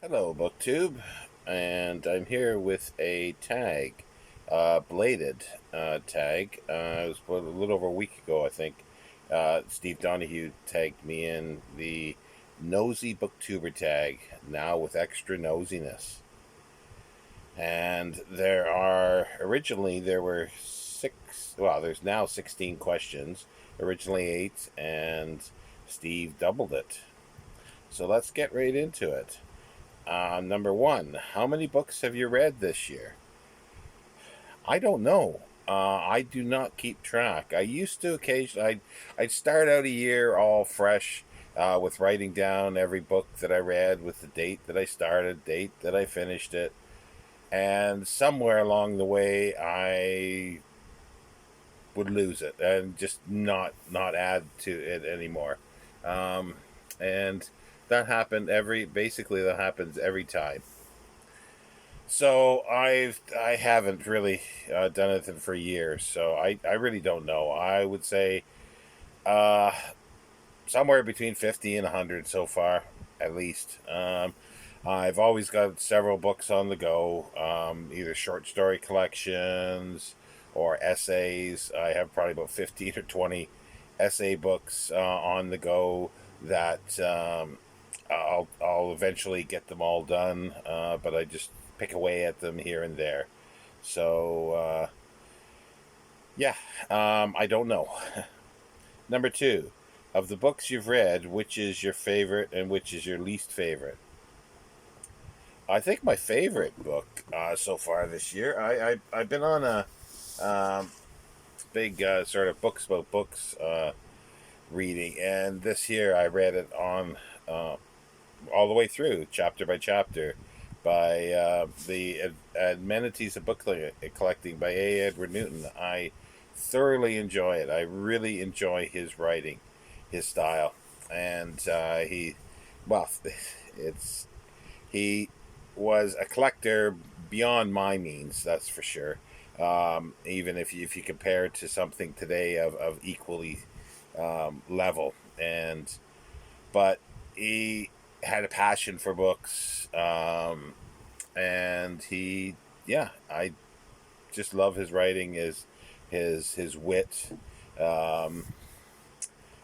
Hello, BookTube, and I'm here with a tag, bladed tag. It was a little over a week ago, I think. Steve Donogue tagged me in the Nosy BookTuber Tag, now with extra nosiness. And there were there's now 16 questions, originally 8, and Steve doubled it. So let's get right into it. Number one, how many books have you read this year? I don't know. I do not keep track. I used to occasionally. I'd start out a year all fresh with writing down every book that I read with the date that I started, date that I finished it, and somewhere along the way I would lose it and just not add to it anymore. Um, and that happens every time. So I haven't really done anything for years, so I really don't know. I would say uh, somewhere between 50 and 100 so far, at least. I've always got several books on the go, either short story collections or essays. I have probably about 15 or 20 essay books on the go that I'll eventually get them all done, but I just pick away at them here and there. So yeah, I don't know. Number two, of the books you've read, which is your favorite and which is your least favorite? I think my favorite book so far this year. I've been on a um, big sort of books about books reading, and this year I read it on uh, all the way through, chapter by chapter, by the Amenities of Book Collecting by A. Edward Newton. I thoroughly enjoy it. I really enjoy his writing, his style, and well, it's he was a collector beyond my means. That's for sure. Even if you compare it to something today of equally level, and but he had a passion for books, and yeah, I just love his writing, his wit. Um,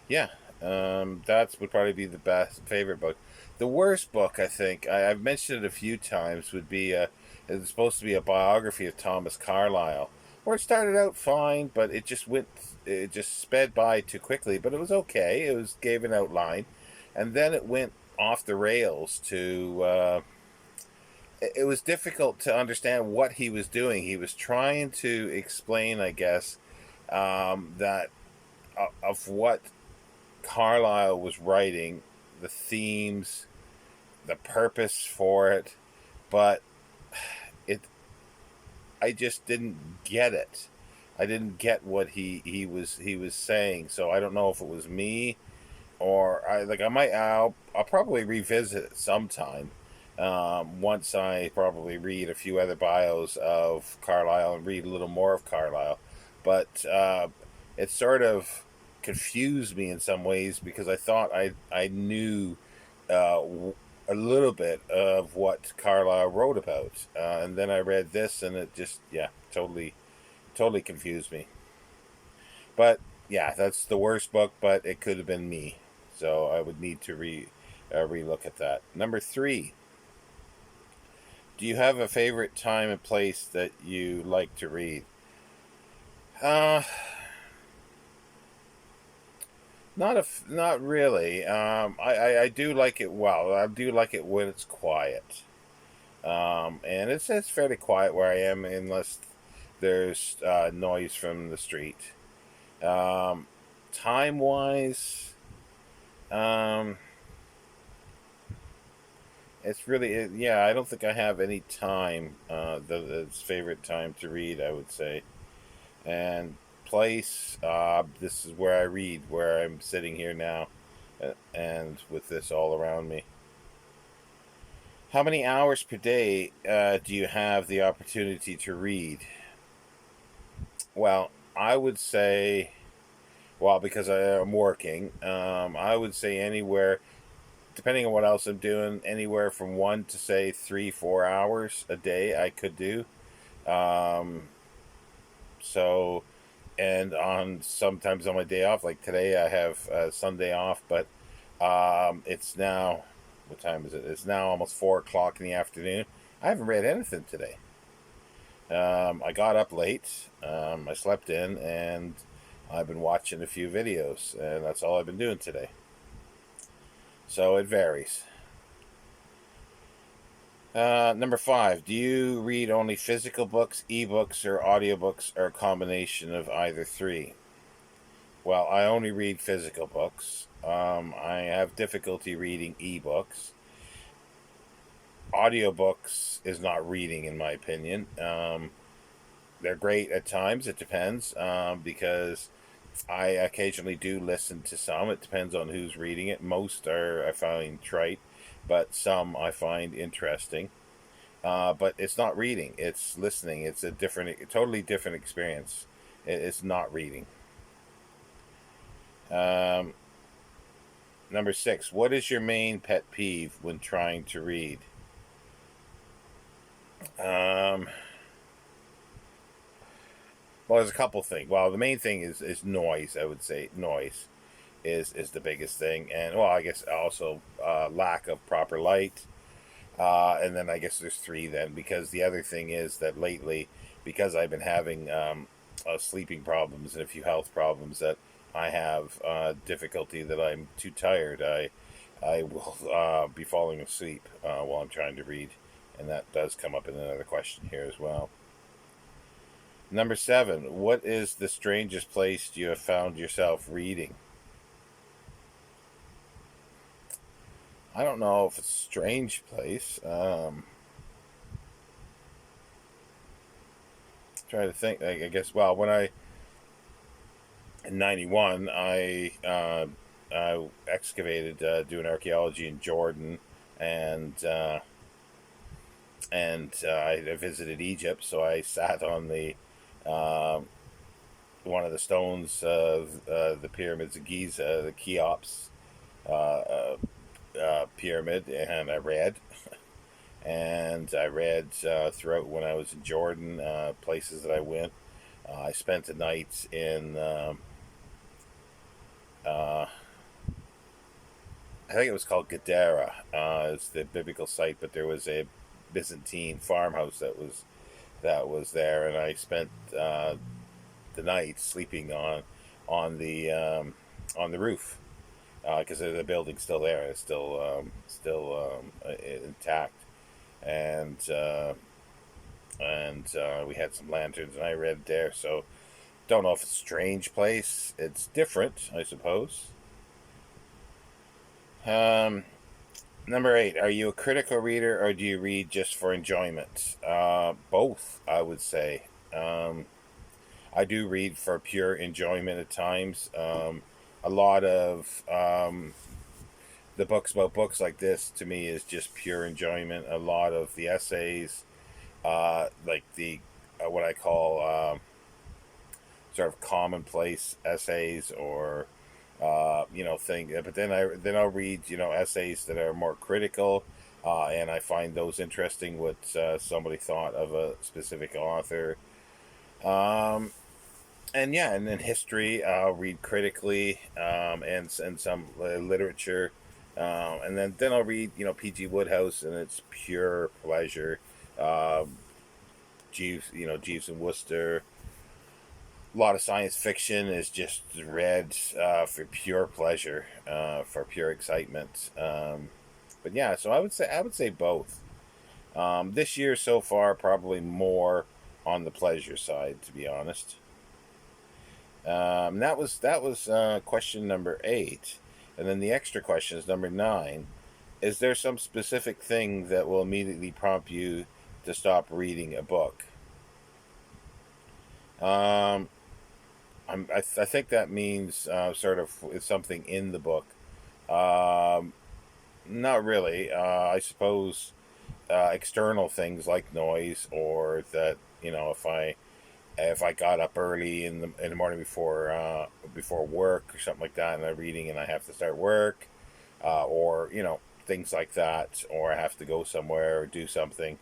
yeah, that would probably be the best favorite book. The worst book, I think, I've mentioned it a few times, would be it's supposed to be a biography of Thomas Carlyle, where it started out fine, but it just sped by too quickly. But it was okay. It was gave an outline, and then it went off the rails to. It was difficult to understand what he was doing. He was trying to explain, I guess, that of what Carlyle was writing, the themes, the purpose for it, but it I just didn't get it. I didn't get what he was saying. So I don't know if it was me or I'll probably revisit it sometime. Once I probably read a few other bios of Carlyle and read a little more of Carlyle, but it sort of confused me in some ways because I thought I knew uh, a little bit of what Carlyle wrote about, and then I read this and it just totally confused me. But yeah, that's the worst book, but it could have been me. So I would need to relook at that. Number three, do you have a favorite time and place that you like to read? Uh, not really. I do like it. Well, I do like it when it's quiet. And it's fairly quiet where I am, unless there's noise from the street. Um, time wise, um, it's really yeah. I don't think I have any time that's favorite time to read. I would say, and place. This is where I read, where I'm sitting here now, and with this all around me. How many hours per day do you have the opportunity to read? Well, I would say, well, because I am working, I would say anywhere depending on what else I'm doing, anywhere from 1 to say 3, 4 hours a day I could do. Um, so, and on sometimes on my day off, like today, I have Sunday off, but it's now, what time is it? It's now almost 4 o'clock in the afternoon. I haven't read anything today. I got up late. I slept in, and I've been watching a few videos, and that's all I've been doing today. So it varies. Number 5. Do you read only physical books, ebooks, or audiobooks, or a combination of either three? Well, I only read physical books. I have difficulty reading ebooks. Audiobooks is not reading, in my opinion. They're great at times. It depends, because I occasionally do listen to some. It depends on who's reading it. Most are, I find, trite, but some I find interesting. But it's not reading; it's listening. It's a totally different experience. It's not reading. Um, Number 6. What is your main pet peeve when trying to read? Um, well, there's a couple things. Well, the main thing is noise. I would say noise is the biggest thing, and well, I guess also lack of proper light. And then I guess there's 3 then, because the other thing is that lately, because I've been having sleeping problems and a few health problems, that I have difficulty that I'm too tired. I will be falling asleep while I'm trying to read, and that does come up in another question here as well. Number 7. What is the strangest place you have found yourself reading? I don't know if it's a strange place. Try to think. I guess. Well, when I in '91, I excavated doing archaeology in Jordan, and I visited Egypt. So I sat on the uh, one of the stones of the pyramids of Giza, the Cheops pyramid, and I read. And I read throughout when I was in Jordan, places that I went. I spent a night in, uh, I think it was called Gadara. It's the biblical site, but there was a Byzantine farmhouse that was there, and I spent the night sleeping on the roof, because the building's still there. It's still intact, and we had some lanterns, and I read there. So don't know if it's a strange place. It's different, I suppose. Um, Number 8. Are you a critical reader, or do you read just for enjoyment? Both, I would say. I do read for pure enjoyment at times. A lot of the books about books like this to me is just pure enjoyment. A lot of the essays, like the what I call sort of commonplace essays, or thing. But then I'll read essays that are more critical, and I find those interesting. What somebody thought of a specific author. Um, and yeah, and then history, I'll read critically, and some literature, and then I'll read P.G. Wodehouse, and it's pure pleasure. Um, Jeeves and Wooster. A lot of science fiction is just read for pure pleasure, for pure excitement. But yeah, so I would say both. This year so far, probably more on the pleasure side, to be honest. That was question number 8, and then the extra question is number 9. Is there some specific thing that will immediately prompt you to stop reading a book? Um, I think that means sort of something in the book. Um, Not really. I suppose external things like noise, or that if I got up early in the morning before work or something like that, and I'm reading and I have to start work, or things like that, or I have to go somewhere or do something.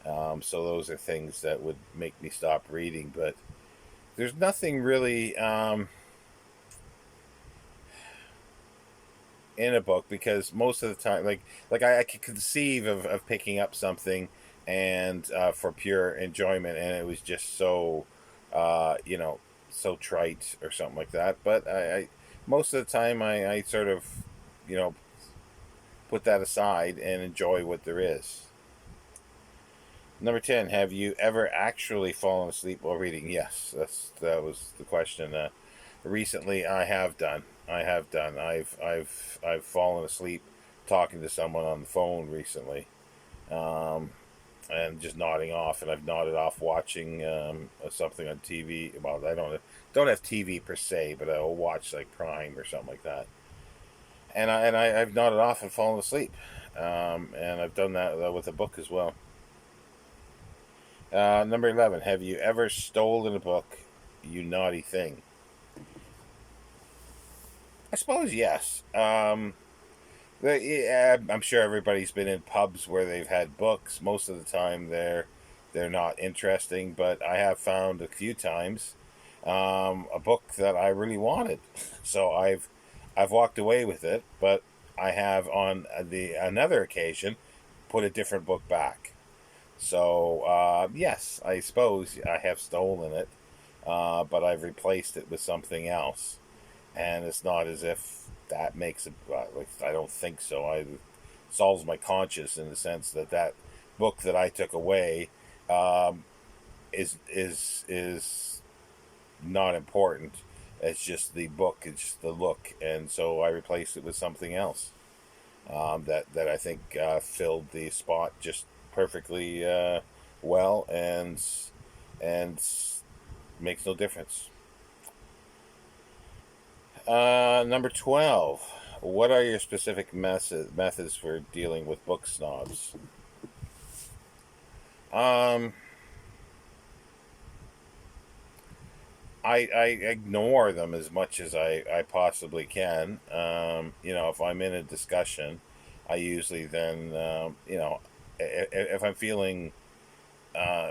So those are things that would make me stop reading. But there's nothing really in a book, because most of the time, I could conceive of picking up something and for pure enjoyment, and it was just so you know, so trite or something like that. But I most of the time I sort of, you know, put that aside and enjoy what there is. Number 10, have you ever actually fallen asleep while reading? Yes, that was the question. Recently, I have done. I've fallen asleep talking to someone on the phone recently, um, and just nodding off. And I've nodded off watching something on TV. Well, I don't have TV per se, but I'll watch like Prime or something like that. I've nodded off and fallen asleep. And I've done that with a book as well. Number 11, have you ever stolen a book? You naughty thing. I suppose yes. Yeah, I'm sure everybody's been in pubs where they've had books. Most of the time, they're not interesting, but I have found a few times a book that I really wanted, so I've walked away with it. But I have on the another occasion put a different book back. So yes, I suppose I have stolen it, but I've replaced it with something else, and it's not as if that makes it. Like, I don't think so. I solves my conscience in the sense that that book that I took away um, is not important. It's just the book. It's just the look, and so I replaced it with something else that I think filled the spot just perfectly well, and makes no difference. Number 12. What are your specific methods for dealing with book snobs? Um, I ignore them as much as I possibly can. You know, if I'm in a discussion, I usually then, you know, if I'm feeling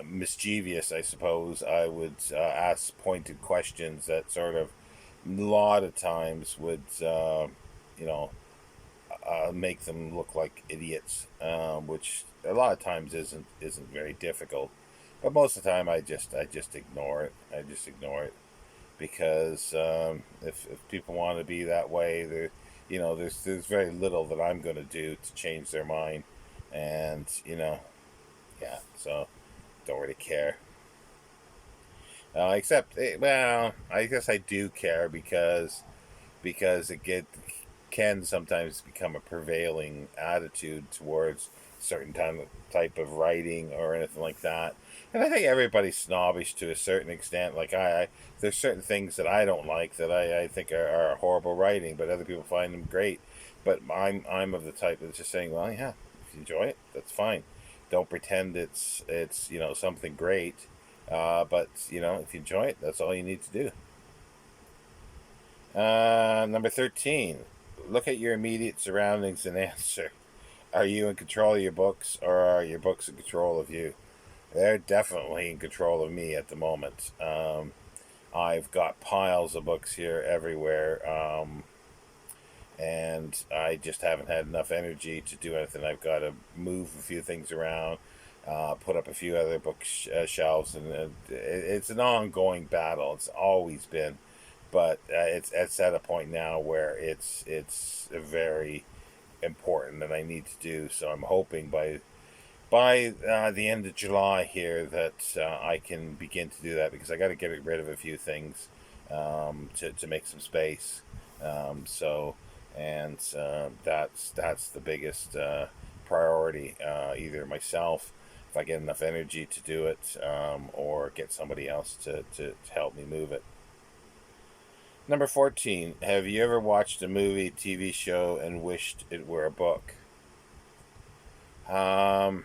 mischievous, I suppose, I would ask pointed questions that sort of, a lot of times, would, you know, make them look like idiots, which a lot of times isn't very difficult. But most of the time, I just ignore it. I just ignore it because if people want to be that way, there, you know, there's very little that I'm going to do to change their mind, and you know, yeah. So don't really care. Except, well, I guess I do care because can sometimes become a prevailing attitude towards certain type of writing or anything like that. And I think everybody's snobbish to a certain extent. Like there's certain things that I don't like that I think are horrible writing, but other people find them great. But I'm of the type that's just saying, well, yeah, if you enjoy it, that's fine. Don't pretend it's you know, something great. But you know, if you enjoy it, that's all you need to do. Number 13. Look at your immediate surroundings and answer. Are you in control of your books, or are your books in control of you? They're definitely in control of me at the moment. I've got piles of books here everywhere, and I just haven't had enough energy to do anything. I've got to move a few things around, put up a few other shelves, and it's an ongoing battle. It's always been, but it's at a point now where it's very important that I need to do. So I'm hoping by the end of July here that I can begin to do that, because I got to get rid of a few things to make some space. So and that's the biggest priority. Either myself, if I get enough energy to do it, or get somebody else to help me move it. Number 14. Have you ever watched a movie, TV show, and wished it were a book? Um,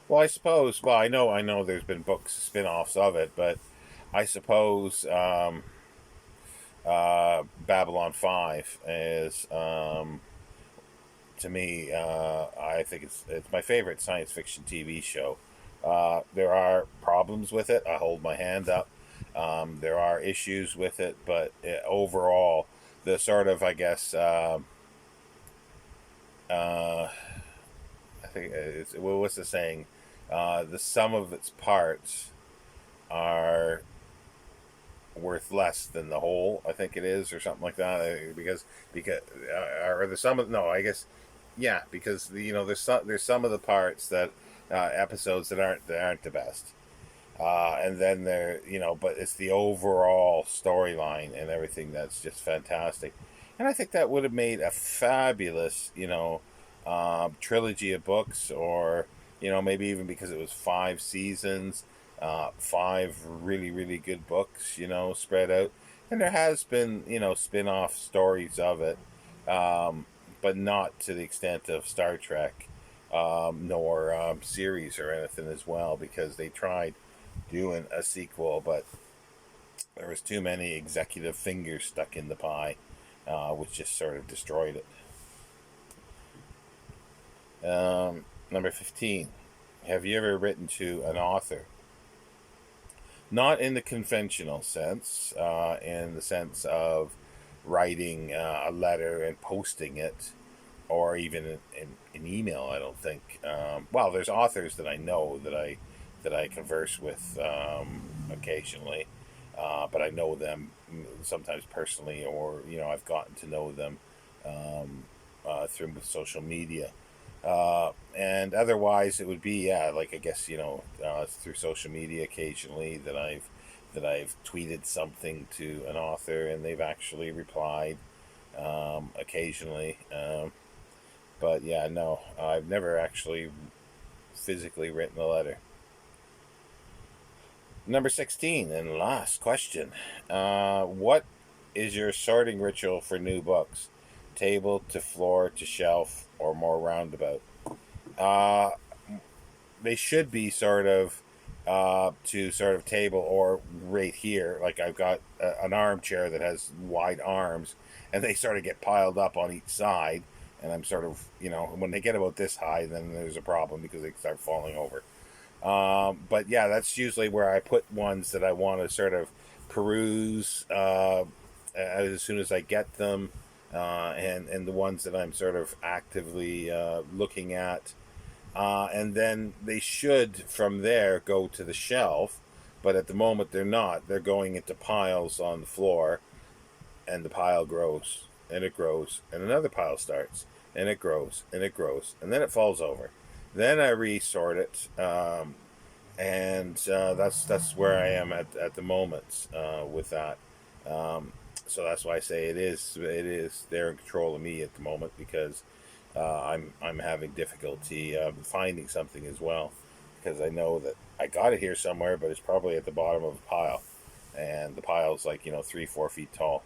well, I suppose. Well, I know. There's been books, spin-offs of it, but I suppose Babylon 5 is, to me, I think it's my favorite science fiction TV show. There are problems with it. I hold my hand up. There are issues with it, but overall, the sort of, I guess, uh, I think what's the saying? The sum of its parts are worth less than the whole. I think it is, or something like that. Because or the sum of, no, I guess, yeah, because there's some of the parts that episodes that aren't the best. And then but it's the overall storyline and everything that's just fantastic. And I think that would have made a fabulous, trilogy of books, or, maybe even because it was 5 seasons, five really, really good books, spread out. And there has been, spin off stories of it, but not to the extent of Star Trek, nor series or anything as well, because they tried doing a sequel, but there was too many executive fingers stuck in the pie, which just sort of destroyed it. Number 15. Have you ever written to an author? Not in the conventional sense, in the sense of writing a letter and posting it, or even an email. I don't think. Well, there's authors that I know that I converse with occasionally, but I know them sometimes personally, or I've gotten to know them through social media. And otherwise, it would be, yeah, like, I guess, through social media occasionally that I've tweeted something to an author and they've actually replied occasionally. But yeah, no, I've never actually physically written a letter. Number 16 and last question. What is your sorting ritual for new books? Table to floor to shelf, or more roundabout? Uh, they should be sort of to sort of table, or right here. Like, I've got an armchair that has wide arms, and they sort of get piled up on each side. And I'm sort of, when they get about this high, then there's a problem because they start falling over. But yeah, that's usually where I put ones that I want to sort of peruse as soon as I get them, and the ones that I'm sort of actively looking at. And then they should, from there, go to the shelf. But at the moment, they're not. They're going into piles on the floor, and the pile grows, and it grows, and another pile starts, and it grows, and it grows, and then it falls over. Then I resort it, and that's where I am at the moment with that. Um, so that's why I say it is they're in control of me at the moment, because I'm having difficulty finding something as well, because I know that I got it here somewhere, but it's probably at the bottom of a pile, and the pile's like 3-4 feet tall,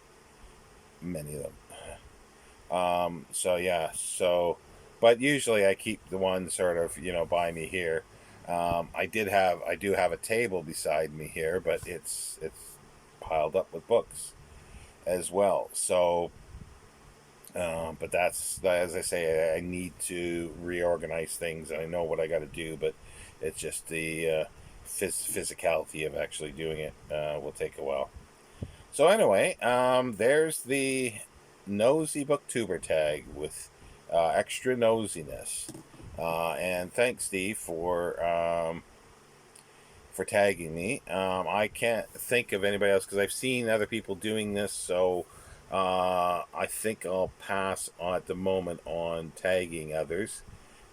many of them. So yeah, but usually I keep the one sort of by me here. I do have a table beside me here, but it's piled up with books as well. So, but that's, as I say, I need to reorganize things, and I know what I got to do, but it's just the physicality of actually doing it will take a while. So anyway, there's the Nosy BookTuber Tag with extra nosiness. And thanks, Steve, for tagging me. I can't think of anybody else because I've seen other people doing this, so I think I'll pass on at the moment on tagging others.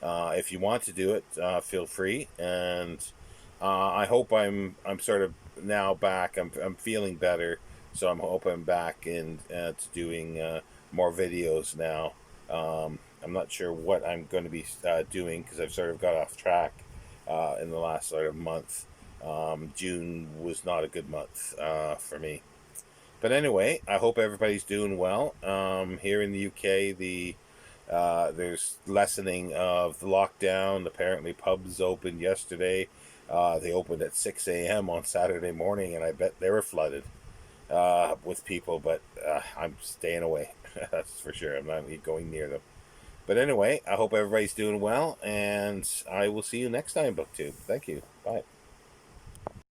If you want to do it, feel free, and I hope I'm sort of now back. I'm feeling better, so I'm hoping I'm back in to doing more videos now. I'm not sure what I'm going to be doing, because I've sort of got off track in the last sort of month. June was not a good month for me. But anyway, I hope everybody's doing well. Here in the UK, there's lessening of the lockdown. Apparently, pubs opened yesterday. They opened at 6 a.m. on Saturday morning, and I bet they were flooded. with people, but I'm staying away. That's for sure. I'm not going near them. But anyway, I hope everybody's doing well, and I will see you next time, BookTube. Thank you. Bye.